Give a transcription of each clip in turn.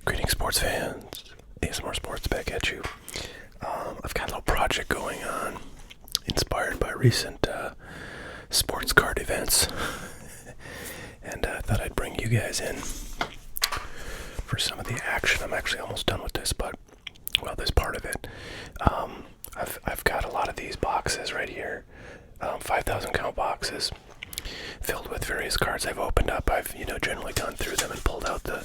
Greetings, sports fans. ASMR Sports back at you. I've got a little project going on, inspired by recent sports card events, and I thought I'd bring you guys in for some of the action. I'm actually almost done with this, but well, this part of it. I've got a lot of these boxes right here, 5,000 count boxes, filled with various cards I've opened up. I've generally gone through them and pulled out the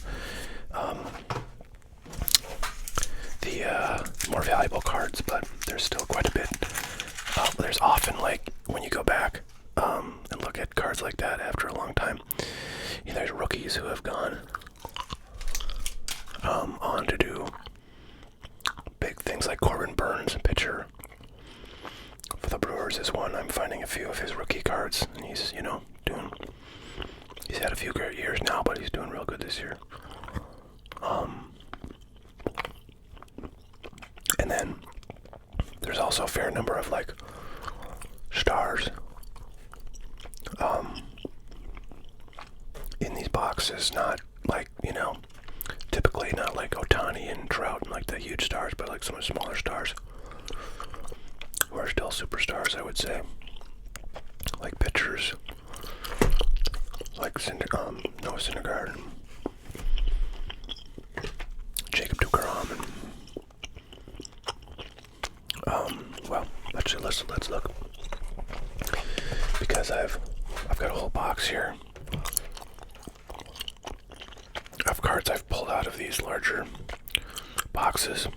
more valuable cards, but there's still quite a bit. There's often, like, when you go back and look at cards like that after a long time, there's rookies who have gone on to do big things, like Corbin Burns, pitcher for the Brewers, is one. I'm finding a few of his rookie cards, and he's had a few great years now, but he's doing real good this year. And then there's also a fair number of, like, stars in these boxes. Not like, typically not like Ohtani and Trout and like the huge stars, but like some of the smaller stars who are still superstars, I would say. Like pitchers, like Noah Syndergaard and Jacob DeGrom, and well, actually, let's look, because I've got a whole box here of cards I've pulled out of these larger boxes.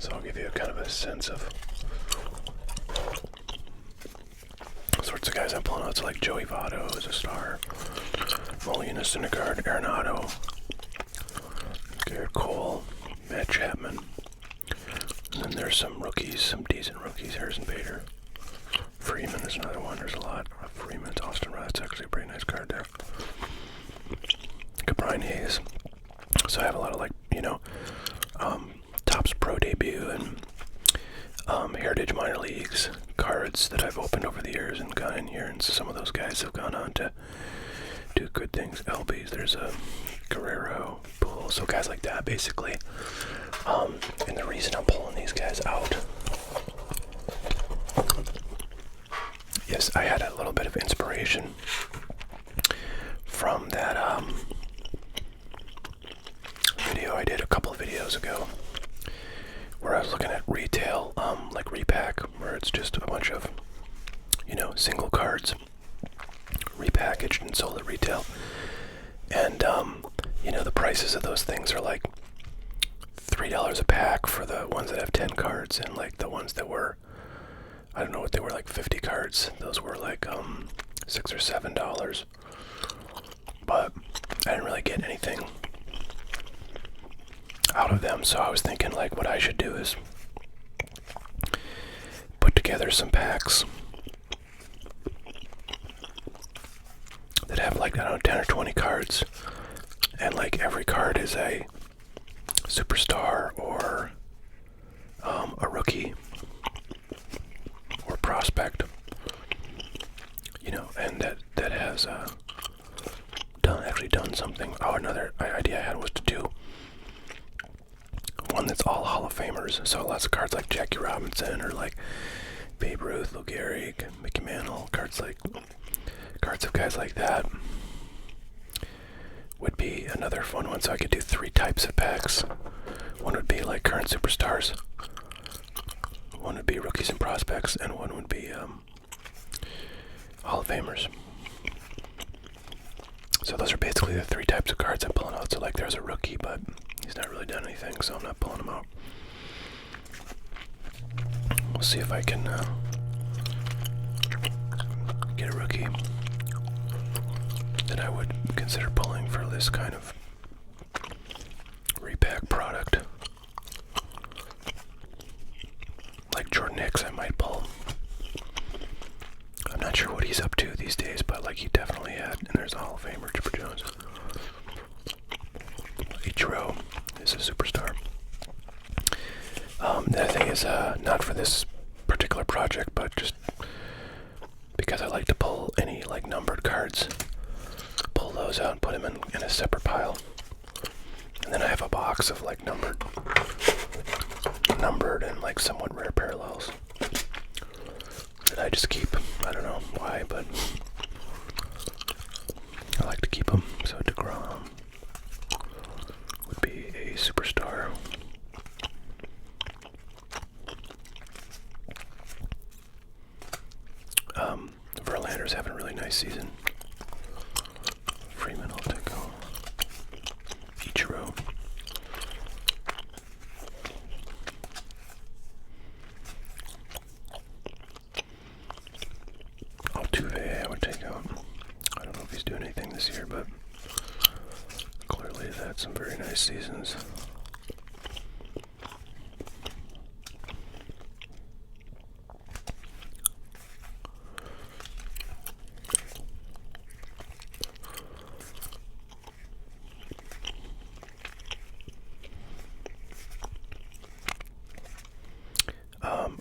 So I'll give you kind of a sense of sorts of guys I'm pulling out. So like Joey Votto is a star, Molina, Syndergaard, Arenado, Garrett Cole, Matt Chapman. And then there's some rookies, some decent rookies. Harrison Bader, Freeman is another one. There's a lot of Freeman. Austin Riley, that's actually a pretty nice card there. Brian Hayes. So I have a lot of, like, Topps Pro debut and Heritage minor leagues cards that I've opened over the years and gone in here, and some of those guys have gone on to do good things. LBs, there's a Guerrero, Poole, so guys like that, basically. And the reason I'm pulling these guys out, yes, I had a little bit of inspiration from that video I did a couple of videos ago, where I was looking at retail, like repack, where it's just a bunch of, single cards repackaged and sold at retail. And, the prices of those things are like $3 a pack for the ones that have 10 cards, and like the ones that were, I don't know what they were, like 50 cards, those were like $6 or $7. But I didn't really get anything out of them, so I was thinking, like, what I should do is put together some packs that have, like, 10 or 20 cards, and like every card is a superstar or a rookie or prospect, and that has done something. Oh, another idea I had was to do one that's all Hall of Famers. So lots of cards like Jackie Robinson, or like Babe Ruth, Lou Gehrig, Mickey Mantle, cards of guys like that would be another fun one. So I could do 3 types of packs. One would be like current superstars, one would be rookies and prospects, and one would be Hall of Famers. So those are basically the 3 types of cards I'm pulling out. So like there's a rookie, but he's not really done anything, so I'm not pulling him out. We'll see if I can get a rookie that I would consider pulling for this kind of repack product. Like Jordan Hicks I might pull. I'm not sure what he's up to these days, but like he definitely had, and there's a Hall of Famer, Chipper Jones. Ichiro is a superstar. The other thing is, not for this particular project, but just because I like to pull any like numbered cards, pull pull those out and put them in a separate pile. And then I have a box of like numbered and like somewhat rare parallels that I just keep. I don't know why, but I like to keep them. So DeGrom would be a superstar. Verlander's having a really nice season. Freeman, I'll take home. Ichiro. Altuve, I would take out. I don't know if he's doing anything this year, but clearly he's had some very nice seasons.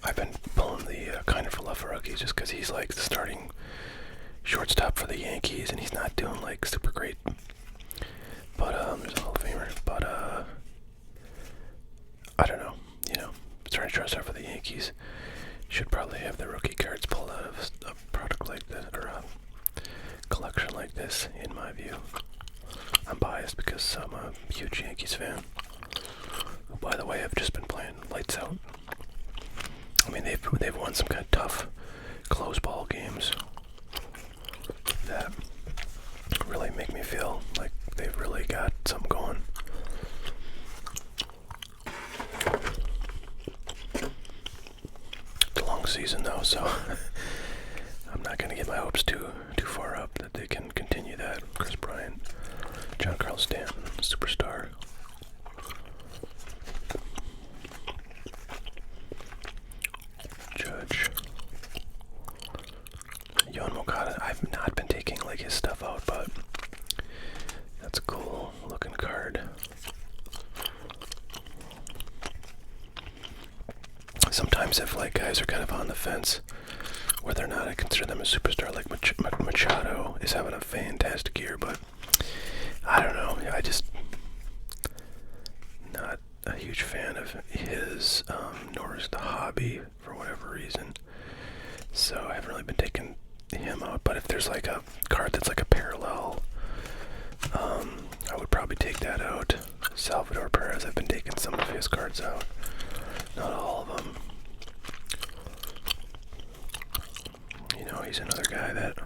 I've been pulling the kind of for love for rookies just because he's like the starting shortstop for the Yankees and he's not doing like super great. But there's a Hall of Famer. But I don't know. Starting shortstop for the Yankees should probably have the rookie cards pulled out of a product like this or a collection like this, in my view. I'm biased because I'm a huge Yankees fan. Who, by the way, have just been playing lights out. I mean, they've won some kind of tough close ball games that really make me feel like they've really got something going. It's a long season though, so I'm not going to get my hopes too far up that they can continue that. Chris Bryant, John Carlos Stanton, superstar. I've not been taking like his stuff out, but that's a cool looking card. Sometimes if like guys are kind of on the fence whether or not I consider them a superstar, like Machado is having a fantastic year, but I don't know. I just not a huge fan of his, nor is the hobby for whatever reason. So I haven't really been taking him out, but if there's like a card that's like a parallel, I would probably take that out. Salvador Perez, I've been taking some of his cards out, not all of them. He's another guy that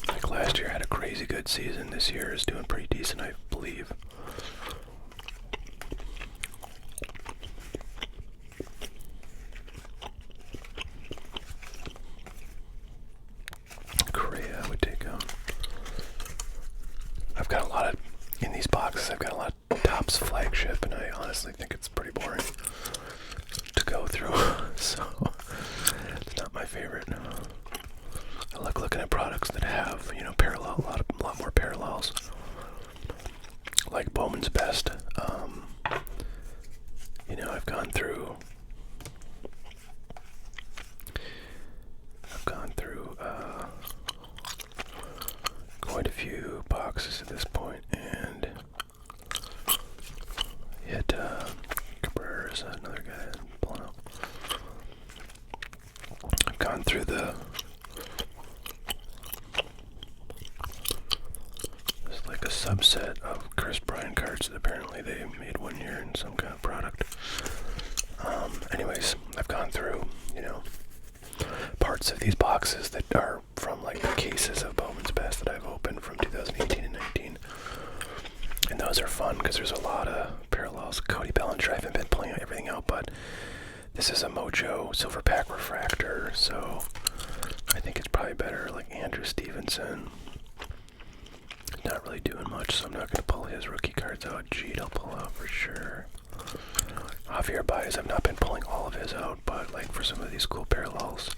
like last year had a crazy good season. This year is doing pretty decent, I believe. Got a lot of, in these boxes, I've got a lot of Topps flagship, and I honestly think it's pretty boring to go through, so it's not my favorite. I like looking at products that have, parallel, a lot more parallels, like Bowman's Best. I've gone through quite a few boxes at this point, and hit Cabrera's another guy I'm pulling up. I've gone through there's like a subset of Chris Bryant cards that apparently they made one year in some kind of product. Anyways, I've gone through, parts of these boxes that are from like the cases of Bowman's Best that I've opened from 2018 and 19. And those are fun because there's a lot of parallels. Cody Bellinger, I haven't been pulling everything out, but this is a Mojo Silver Pack Refractor, so I think it's probably better. Like Andrew Stevenson, not really doing much, so I'm not going to pull his rookie cards out. Jeet, I'll pull out for sure. Javier Baez, I've not been pulling all of his out, but like for some of these cool parallels,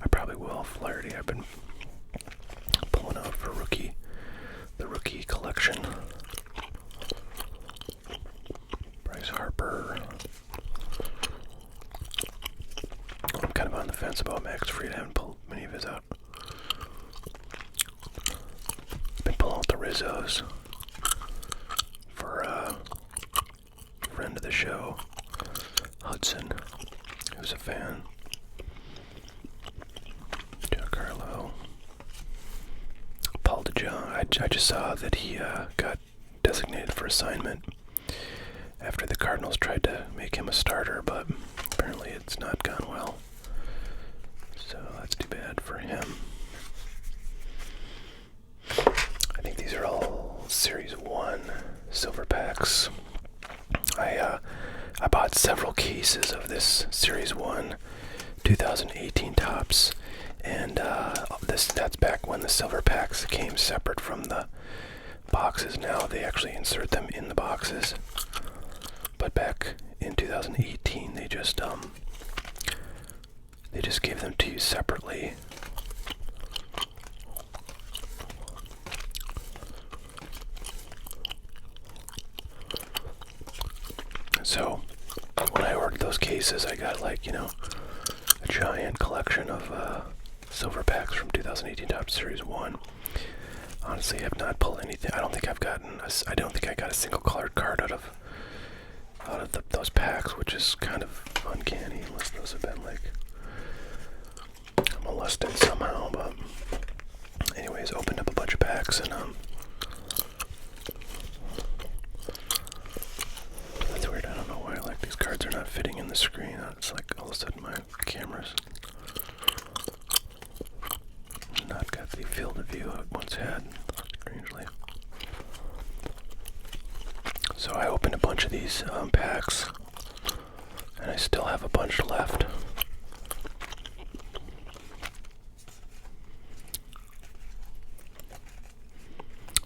I probably will. Flaherty, I've been pulling out for the rookie collection. Bryce Harper. I'm kind of on the fence about Max Fried. I haven't pulled many of his out. Rizzo's for a friend of the show, Hudson, who's a fan. Giancarlo. Paul DeJong. I just saw that he got designated for assignment after the Cardinals tried to make him a starter, but apparently it's not gone well. So that's too bad for him. I think these are all Series 1 silver packs. I bought several cases of this Series 1 2018 Topps, and that's back when the silver packs came separate from the boxes. Now they actually insert them in the boxes, but back in 2018 they just gave them to you separately. So when I ordered those cases, I got a giant collection of silver packs from 2018 Topps Series 1. Honestly, I have not pulled anything. I don't think I got a single colored card out of those packs, which is kind of uncanny, unless those have been molested somehow. But anyways, opened up a bunch of packs, and that's weird. I don't know why these cards are not fitting in the screen. It's like all of a sudden my camera's not got the field of view it once had, strangely. So I opened a bunch of these packs, and I still have a bunch left.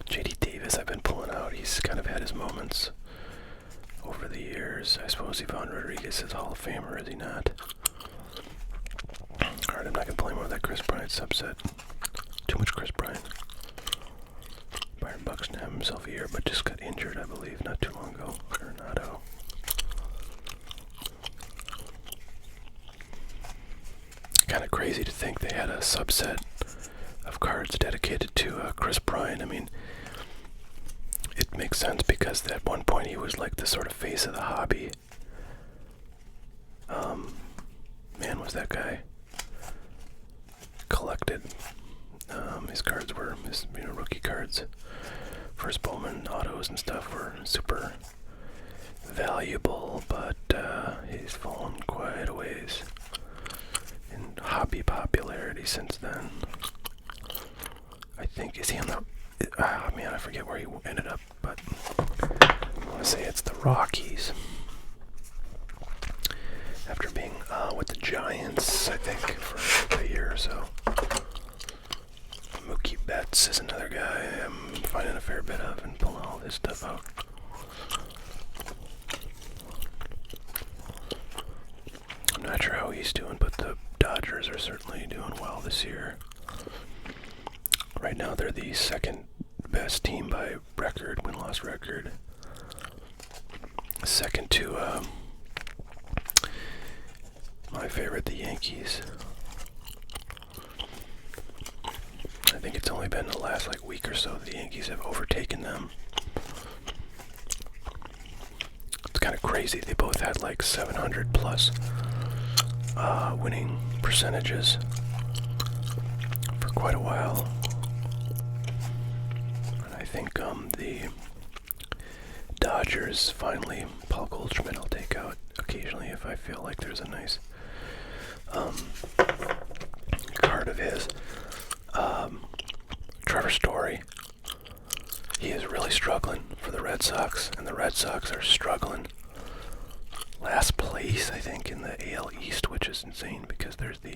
JD Davis I've been pulling out. He's kind of had his moments over the years. I suppose Ivan Rodriguez is Hall of Famer, is he not? Alright, I'm not going to play more of that Chris Bryant subset. Too much Chris Bryant. Byron Buxton had himself a year, but just got injured, I believe, not too long ago. Coronado. Kind of crazy to think they had a subset of cards dedicated to Chris Bryant. I mean, it makes sense because at one point he was like the sort of face of the hobby. Man, was that guy collected. His cards were his rookie cards for his Bowman autos and stuff were super valuable, but he's fallen quite a ways in hobby popularity since then. I think, is he on the, I forget where he ended up, but I want to say it's the Rockies. After being with the Giants, I think, for a year or so. Mookie Betts is another guy I'm finding a fair bit of and pulling all this stuff out. I'm not sure how he's doing, but the Dodgers are certainly doing well this year. Right now they're the second best team by record, win-loss record. Second to my favorite, the Yankees. I think it's only been the last week or so that the Yankees have overtaken them. It's kind of crazy. They both had 700 plus winning percentages for quite a while. And I think the Dodgers finally, Paul Goldschmidt I'll take out occasionally if I feel like there's a nice card of his. Trevor Story, he is really struggling for the Red Sox, and the Red Sox are struggling. Last place, I think, in the AL East, which is insane because there's the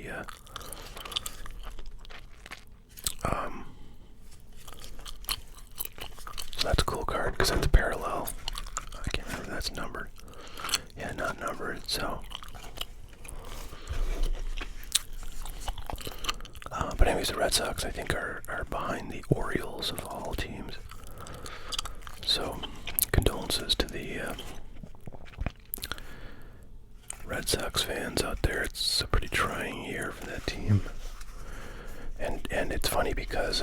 so that's a cool card because that's parallel. I can't remember if that's numbered. Yeah, not numbered, so. But anyways, the Red Sox, I think, are behind the Orioles of all teams. So, condolences to the Red Sox fans out there. It's a pretty trying year for that team. And it's funny because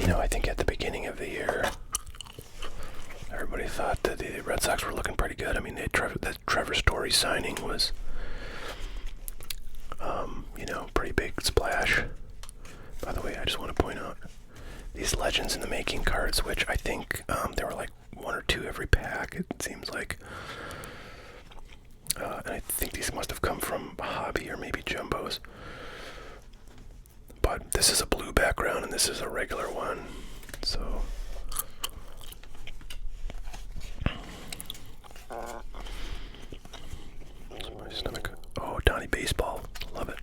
I think at the beginning of the year, everybody thought that the Red Sox were looking pretty good. I mean, that Trevor Story signing was, pretty big splash. By the way, I just want to point out these Legends in the Making cards, which I think there were like 1 or 2 every pack, it seems like. And I think these must have come from Hobby or maybe Jumbos. But this is a blue background and this is a regular one. So my stomach. Oh, Donnie Baseball. Love it.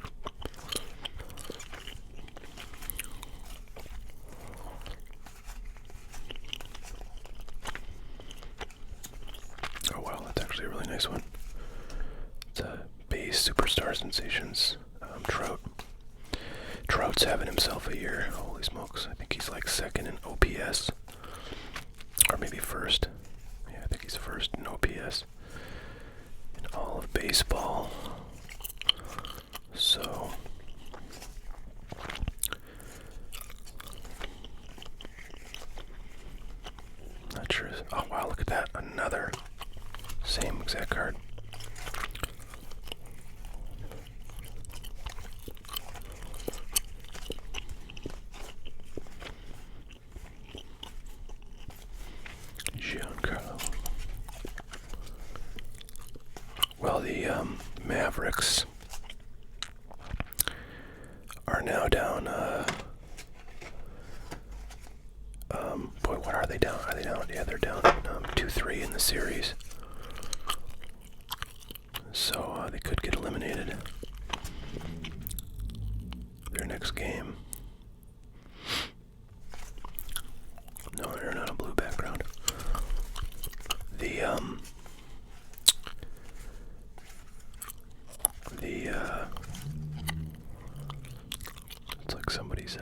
Oh wow, that's actually a really nice one. It's a base Superstar Sensations Trout. Trout's having himself a year. Holy smokes. I think he's like second in OPS. Or maybe first. Yeah, I think he's first in OPS in all of baseball. So not sure. Oh wow, look at that. Another same exact card. Well, the Mavericks are now down, boy, what are they down? Are they down? Yeah, they're down 2-3 in the series. So they could get eliminated. Their next game. No, they're not a blue background. It's like somebody's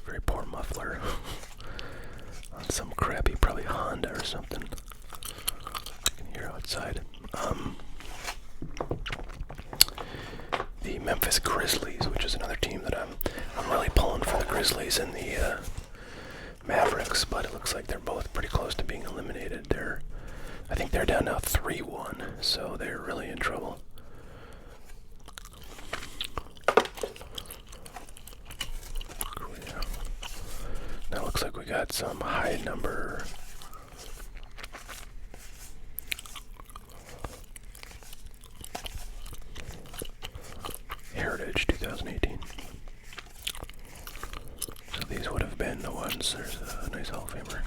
very poor muffler on some crappy, probably Honda or something. I can hear outside. The Memphis Grizzlies, which is another team that I'm really pulling for the Grizzlies and the Mavericks, but it looks like they're both pretty close to being eliminated. I think they're down now 3-1, so they're really in trouble. Now it looks like we got some high number. Heritage 2018. So these would have been the ones. There's a nice Hall of Famer.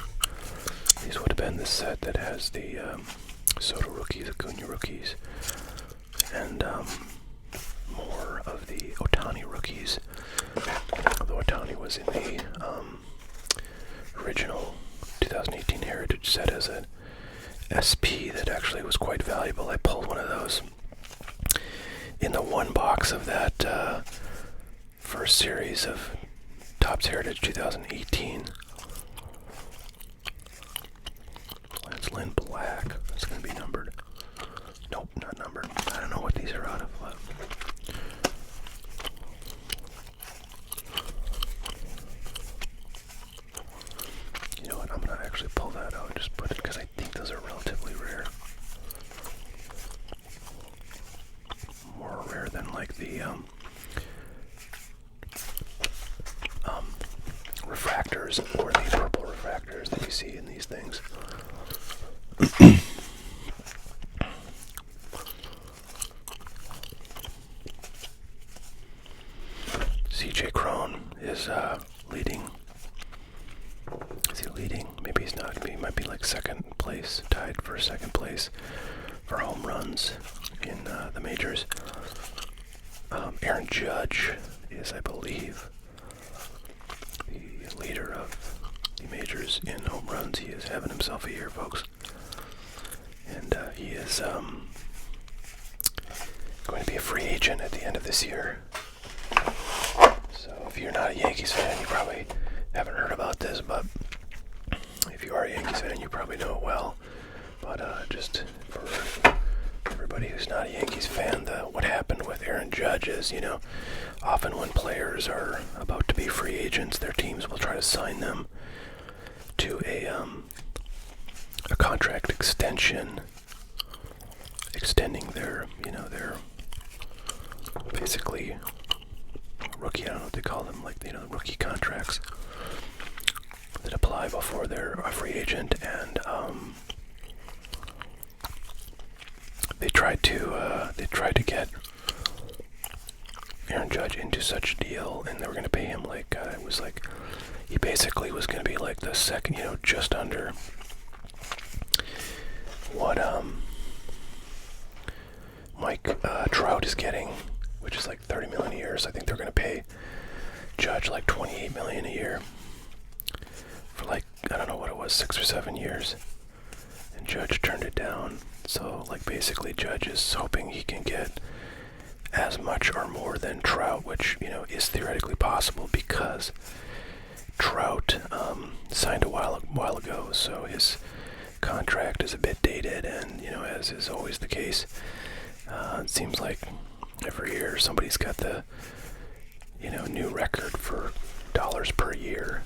These would have been the set that has the Soto rookies, Acuna rookies, and more of the Ohtani rookies. Although Ohtani was in the original 2018 Heritage set as an SP that actually was quite valuable. I pulled one of those in the one box of that first series of Topps Heritage 2018. Lance Lynn Black. That's going to be numbered. Nope, not numbered. I don't know what these are out of. You know what? I'm going to actually pull that out and just put it because I think those are relatively rare. More rare than like the refractors or the purple refractors that you see in these things. CJ Cron is leading. Is he leading? Maybe he's not. He might be like second place, tied for second place for home runs in the majors. Aaron Judge is, I believe, the leader of the majors in home runs. He is having himself a year, folks. And he is going to be a free agent at the end of this year. So if you're not a Yankees fan, you probably haven't heard about this, but if you are a Yankees fan, you probably know it well. But just for everybody who's not a Yankees fan, what happened with Aaron Judge is, often when players are about to be free agents, their teams will try to sign them to a contract extension, extending their, their basically rookie, I don't know what they call them, like, rookie contracts that apply before they're a free agent. And they tried to get Aaron Judge into such a deal, and they were going to pay him like, it was like, he basically was going to be like the second, just under what Mike Trout is getting, which is like $30 million a year. So I think they're going to pay Judge like $28 million a year for like, I don't know what it was, 6 or 7 years, and Judge turned it down. So like basically Judge is hoping he can get as much or more than Trout, which is theoretically possible because Trout signed a while ago, so his contract is a bit dated, and as is always the case, it seems like every year somebody's got the new record for dollars per year.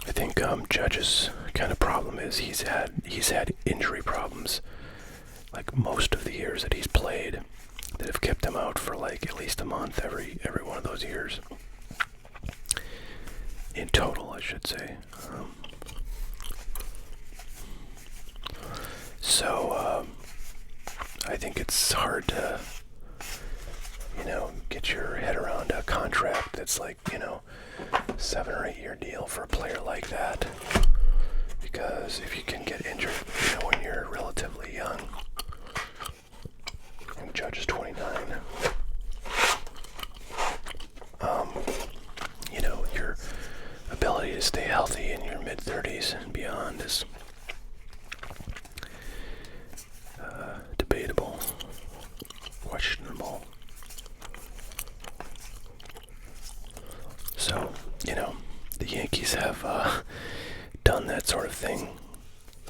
I think Judge's kind of problem is he's had injury problems like most of the years that he's played that have kept him out for like at least a month every one of those years. In total, I should say. So I think it's hard to get your head around a contract that's like 7 or 8 year deal for a player like that, because if you can get injured when you're relatively young, and Judge is 29, your ability to stay healthy in your mid-30s and beyond is debatable, questionable. So, the Yankees have done that sort of thing.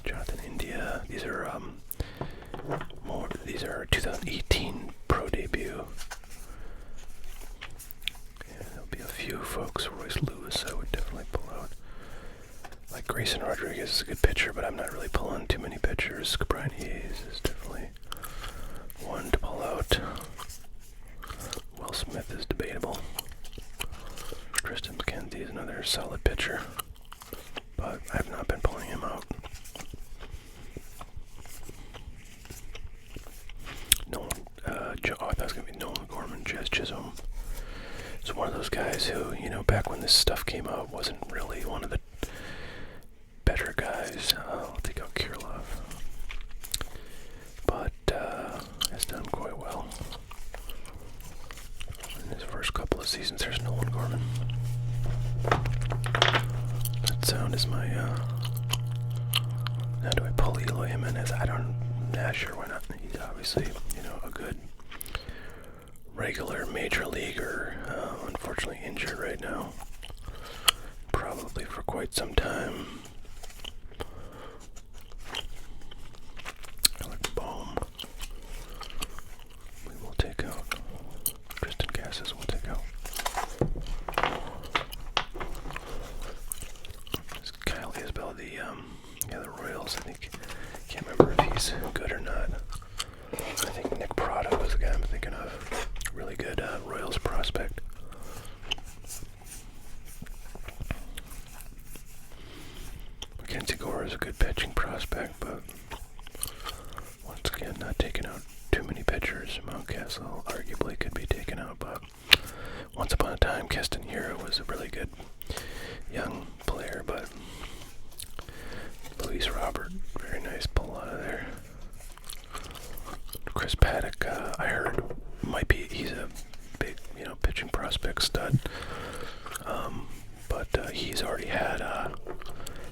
Jonathan India, these are 2018 pro debut. Yeah, there'll be a few folks. Royce Lewis, I would definitely pull out. Like Grayson Rodriguez is a good pitcher, but I'm not really pulling too many pitchers. Brian Hayes is definitely one to pull out. Will Smith is debatable. Tristan McKenzie is another solid pitcher, but I've not been pulling him out. I thought it was going to be Nolan Gorman. Jazz Chisholm is one of those guys who, back when this stuff came out, wasn't really one of the better guys. I'll take out Kirilov, but has done quite well in his first couple of seasons. There's Nolan Gorman. That sound is my, now do I pull Eloy Jimenez? Sure, why not? He's obviously, a good regular major leaguer, unfortunately injured right now, probably for quite some time. Alec Bohm, we will take out. Tristan Cassis will take out. It's Kyle Isbell, the Royals, I think. Can't remember if he's good or not. I think Nick Prado was the guy I'm thinking of. Really good Royals prospect. Mackenzie Gore is a good pitching prospect, but once again, not taking out too many pitchers. Mountcastle arguably could be taken out, but once upon a time, Keston Hira was a really good young player, but Luis Robert, very nice pull out of there. Chris Paddock, I heard he's a big, pitching prospect stud. But he's already had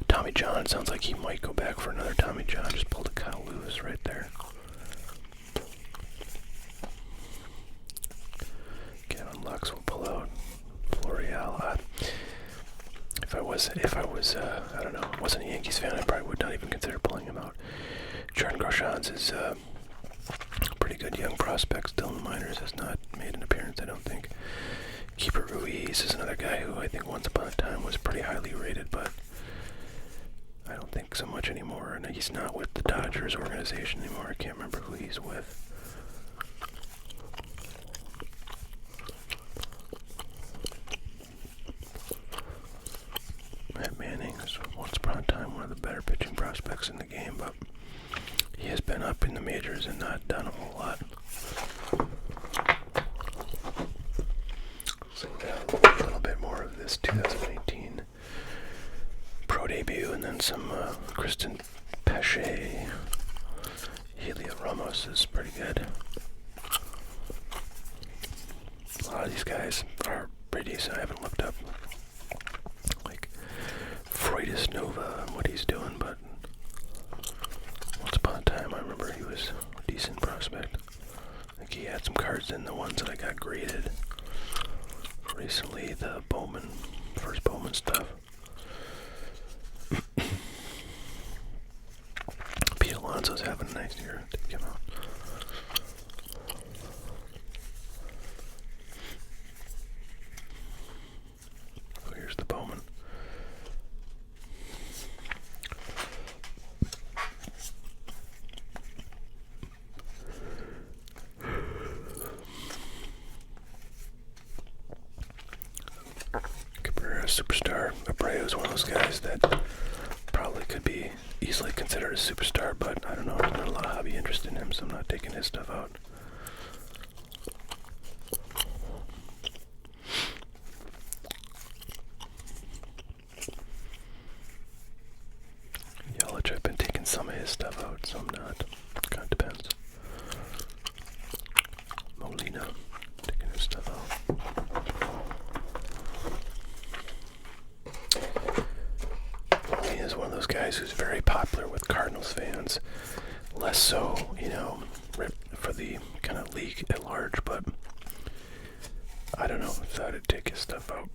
Tommy John. Sounds like he might go back for another Tommy John. Just pulled a Kyle Lewis right there. Kevin Lux will pull out Florial. If I was Perez, if I was, I don't know, wasn't a Yankees fan, I probably would not even consider pulling him out. Jordan Groshans is a pretty good young prospect, still in the minors, has not made an appearance, I don't think. Keeper Ruiz is another guy who I think once upon a time was pretty highly rated, but I don't think so much anymore, and he's not with the Dodgers organization anymore. I can't remember who he's with. Matt Manning is once upon a time one of the better pitching prospects in the game, but he has been up in the majors and not done a whole lot. So we got a little bit more of this 2018 pro debut, and then some Kristen Pache. Helio Ramos is pretty good. A lot of these guys are pretty decent. I haven't looked up like Freudis Nova and what he's doing, but once upon a time I remember he was a decent prospect. I think he had some cards in the ones that I got graded recently, the Bowman, first Bowman stuff. Pete Alonso's having a nice year to come out. Oh, here's the Bowman. Cabrera, superstar. Abreu is one of those guys that probably could be easily considered a superstar, but I don't know, there's not a lot of hobby interest in him, so I'm not taking his stuff out. Yelich, I've been taking some of his stuff out, some not. Kind of depends. Molina, taking his stuff out. He is one of those guys who's very popular with Cardinals fans. Less so, for the kind of league at large, but I don't know, so I'd take his stuff out.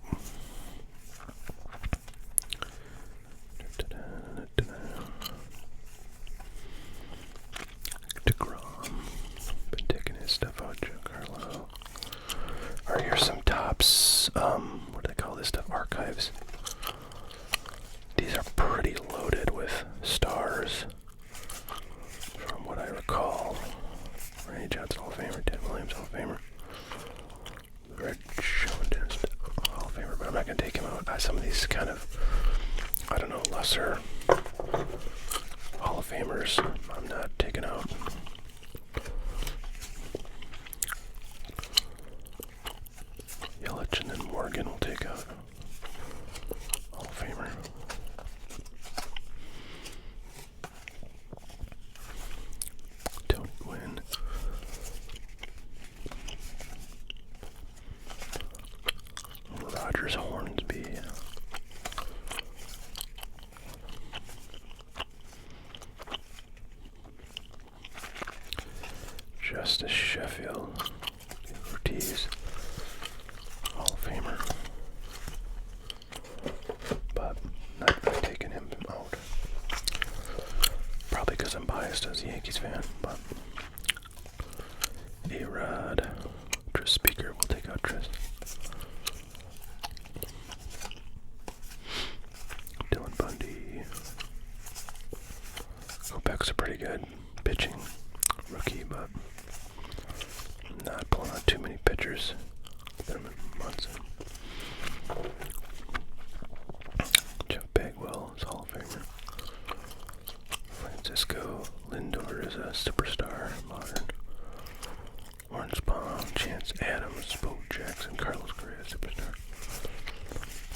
DeGrom, been taking his stuff out. Giancarlo. Alright, here's some tops. What do they call this stuff? Archives. These are pretty loaded with stars, from what I recall. Randy Johnson Hall of Famer, Ted Williams Hall of Famer, Red Schoendienst Hall of Famer, but I'm not going to take him out. Some of these kind of, I don't know, lesser Hall of Famers I'm not taking out. Yelich and then Morgan will take out. Hall of Famer. Tony Gwynn. Rogers Hornsby. Justice Sheffield. Ortiz. Hall of Famer. But not really taking him out. Probably because I'm biased as a Yankees fan, but A-Rod. Tris Speaker, we'll take out Tris. Dylan Bundy. Kopech's a pretty good pitching rookie, but not pulling out too many pitchers. Been in months. Jeff Bagwell is Hall of Famer. Francisco Lindor is a superstar, modern. Orange Palm, Chance Adams, Bo Jackson, Carlos Correa, superstar.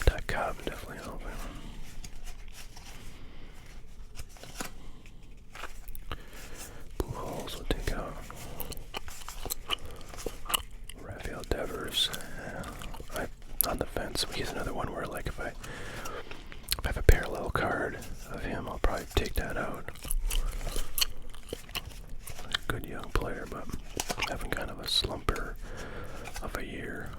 Ty Cobb, definitely Hall of Famer. Pujols will take out. Rafael Devers. On the fence. He's another one where, like, if I have a parallel card of him, I'll probably take that out. A good young player, but having kind of a slumper of a year.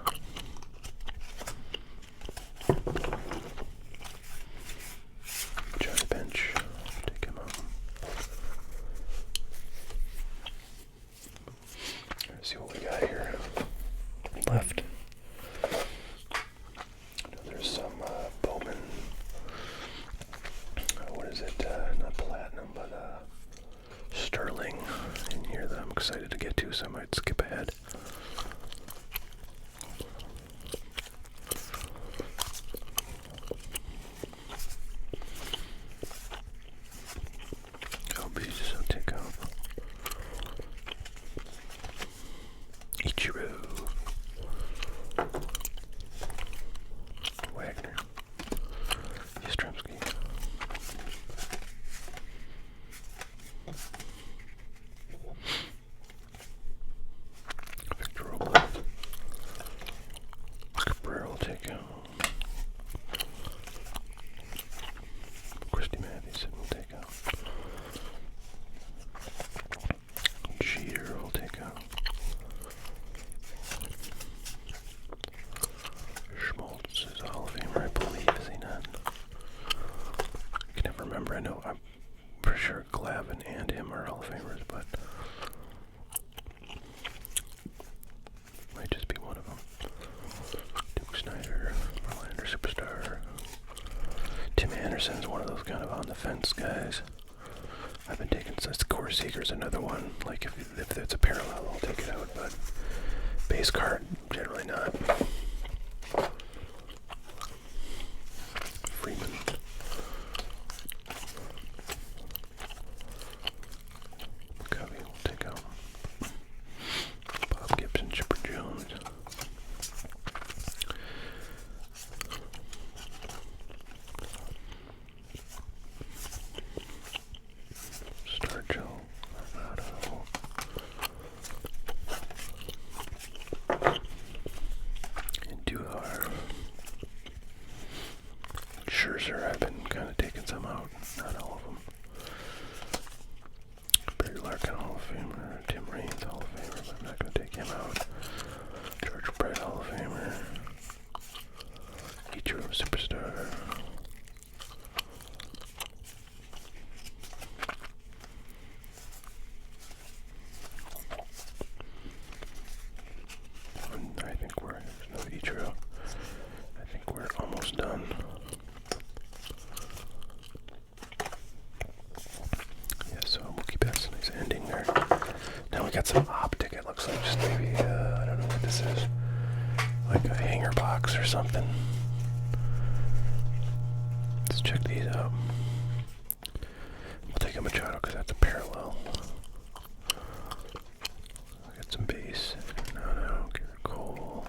defense guys. I've been taking since Core Seeker's another one. Like if it's a parallel, I'll take it out, but base card, generally not. Freeman. Covey will take out. Bob Gibson, Chipper Jones. Stargell, Alvarado. And Duhar. Scherzer, I've been kind of taking some out, not all of them. Barry Larkin, Hall of Famer. Tim Raines, Hall of Famer, but I'm not going to take him out. George Brett, Hall of Famer. Ichiro, Superstar. I think we're, there's no Ichiro. I think we're almost done. Yeah, so Mookie Betts, nice ending there. Now we got some optic, it looks like just maybe, I don't know what this is. Like a hanger box or something. Let's check these out. We'll take a Machado because that's a parallel. I'll get some base. No, Garrett Cole.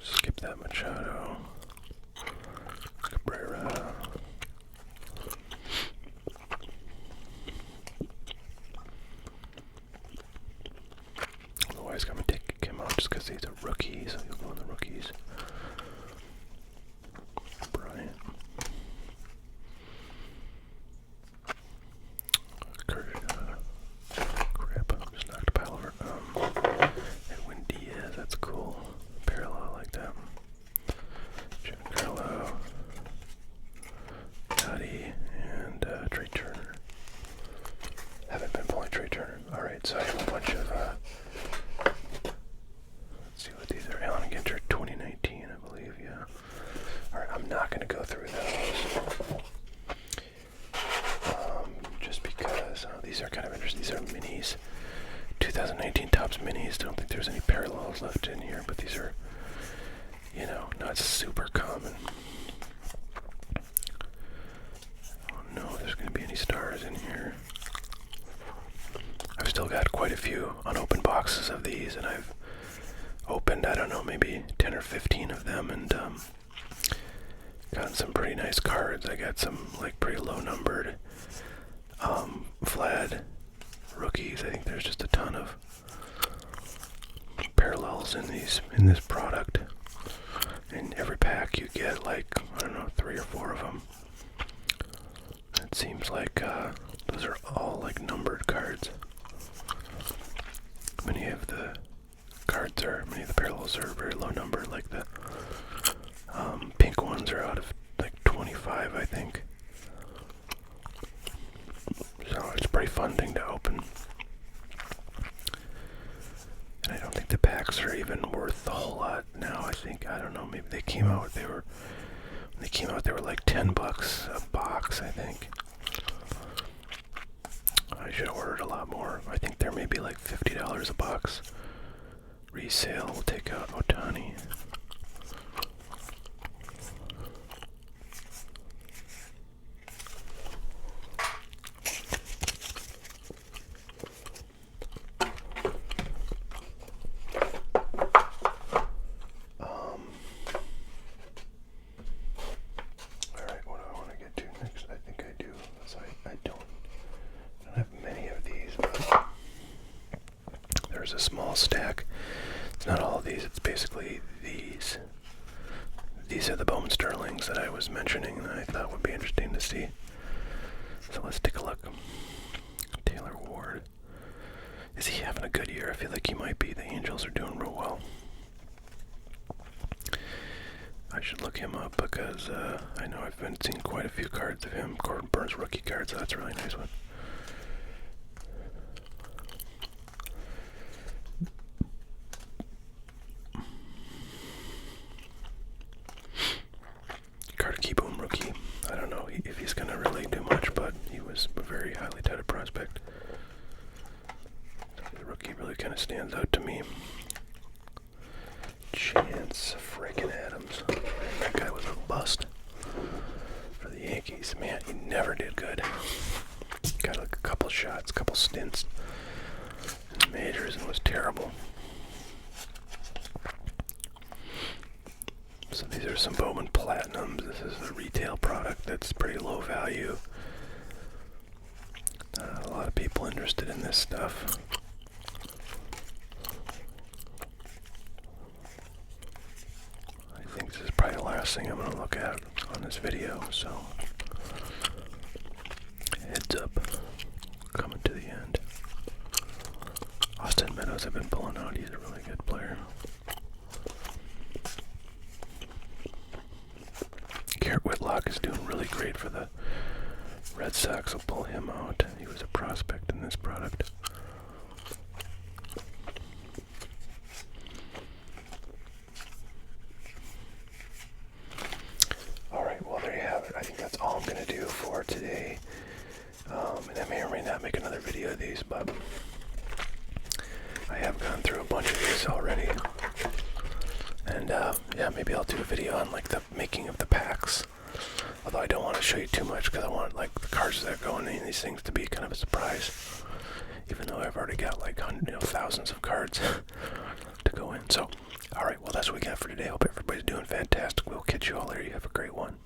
Skip that Machado. Cabrera. Otherwise, I'm going to take him out just because he's a rookie, so he'll go on the rookies. Bryant. Crap, just knocked a pile over. Edwin Diaz, that's cool. Parallel like that. Giancarlo. Gotti, and Trey Turner. Haven't been pulling Trey Turner. Alright, so I have a bunch of, let's see what these are. Allen Ginter 2019, I believe, yeah. Alright, I'm not going to go through those. Just because these are kind of interesting. These are minis. 2019 Topps minis. Don't think there's any parallels left in here, but these are, you know, not super common. Oh no, there's going to be any stars in here. I've still got quite a few unopened boxes of these, and I've opened, I don't know, maybe 10 or 15 of them, and gotten some pretty nice cards. I got some like pretty low numbered Vlad rookies. I think there's just a ton of parallels in this product. In every pack you get like, I don't know, 3 or 4 of them. It seems like those are all like numbered cards. Many of the parallels are very low numbered, like the pink ones are out of like 25, I think. So it's a pretty fun thing to open. And I don't think the packs are even worth a whole lot now. I don't know, maybe they came out, they were like $10 a box, I think. I should have ordered a lot more. I think they're maybe like $50 a box. Resale, we'll take out Otani. Alright, what do I want to get to next? I think I do. So I don't have many of these, but there's a small stack. It's not all of these, it's basically these. These are the Bowman Sterlings that I was mentioning that I thought would be interesting to see. So let's take a look. Taylor Ward. Is he having a good year? I feel like he might be. The Angels are doing real well. I should look him up because I know I've been seeing quite a few cards of him. Corbin Burns rookie cards, so that's a really nice one. Carter Keyboom rookie. I don't know if me. Chance freaking Adams. That guy was a bust for the Yankees. Man, he never did good. Got like a couple shots, couple stints in the majors and was terrible. So these are some Bowman Platinums. This is a retail product that's pretty low value. A lot of people interested in this stuff. I think this is probably the last thing I'm going to look at on this video, so heads up, coming to the end. Austin Meadows I've been pulling out. He's a really good player. Garrett Whitlock is doing really great for the Red Sox. Will pull him out. He was a prospect in this product. Alright, well there you have it. I think that's all I'm going to do for today. And I may or may not make another video of these, but I have gone through a bunch of these already. And yeah, maybe I'll do a video on like the making of the packs. Although I don't want to show you too much because I want like the cards that go in these things to be kind of a surprise. Even though I've already got like thousands of cards to go in. So, alright, well that's what we got for today. Hope everybody's doing fantastic. We'll catch you all later. You have a great one.